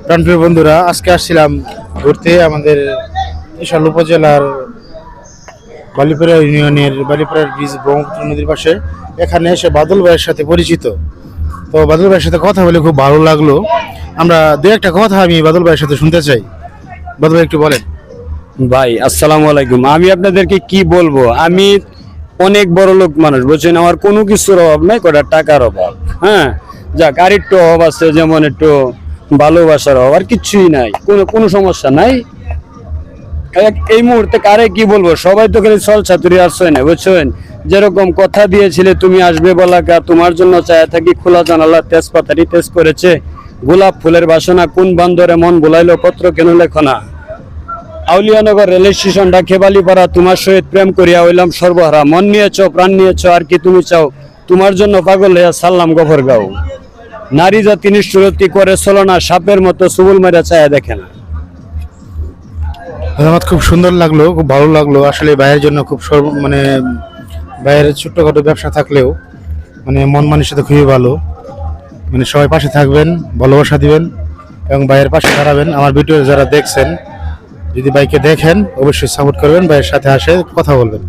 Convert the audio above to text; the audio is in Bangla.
প্রাণপ্রিয় বন্ধুরা, আজকে আসছিলাম ঘুরতে আমাদের বিশাল উপজেলার বালিপাড়া ইউনিয়নের বালিপাড়ার ব্রিজ ব্রহ্মপুত্র নদীর পাশে। এখানে এসে বাদল ভাইয়ের সাথে পরিচিত। তো বাদল ভাইয়ের সাথে কথা বলে খুব ভালো লাগলো। আমরা দু একটা কথা আমি বাদল ভাইয়ের সাথে শুনতে চাই। বাদল ভাই একটু বলেন। ভাই আসসালামু আলাইকুম। আমি আপনাদেরকে কি বলবো, আমি অনেক বড় লোক মানুষ, বুঝছেন, আমার কোনো কিছুর অভাব নাই, কটা টাকার অভাব। হ্যাঁ, যাক, আর একটু অভাব আছে, যেমন একটু ভালোবাসার অভাব, আর কিছুই নাই, কোনো সমস্যা নাই। এই মুহূর্তে কারে কি বলবো, সবাই তো খালি চল ছাতুরি আসছে না, বুঝছেন। যেরকম কথা দিয়েছিলে তুমি আসবে বলাকা, তোমার জন্য চায়া থাকি খোলা জানালা তেজপাতারি তেজ করেছে, গোলাপ ফুলের বাসনা কোন বান্দরে মন ভুলাইলো, পত্র কেন লেখো না। আউলিয়ানগর রেল স্টেশনটা খেবালিপাড়া, তোমার সহিত প্রেম করিয়া হইলাম সর্বহারা, মন নিয়েছ প্রাণ নিয়েছ, আর কি তুমি চাও, তোমার জন্য পাগল হইয়া সাল্লাম গফর গাও। নারী জাতি নিষ্ঠুরতি করে চলো না, সাপের মতো সুবুল মেরা চায়া দেখে না। আমার খুব সুন্দর লাগলো, খুব ভালো লাগলো। আসলে ভাইয়ের জন্য খুব মানে ভাইয়ের ছোট্টখাটো ব্যবসা থাকলেও মানে মন মানের সাথে খুবই ভালো। মানে সবাই পাশে থাকবেন, ভালোবাসা দিবেন এবং ভাইয়ের পাশে দাঁড়াবেন। আমার ভিডিও যারা দেখছেন, যদি ভাইকে দেখেন অবশ্যই সাপোর্ট করবেন, ভাইয়ের সাথে আসে কথা বলবেন।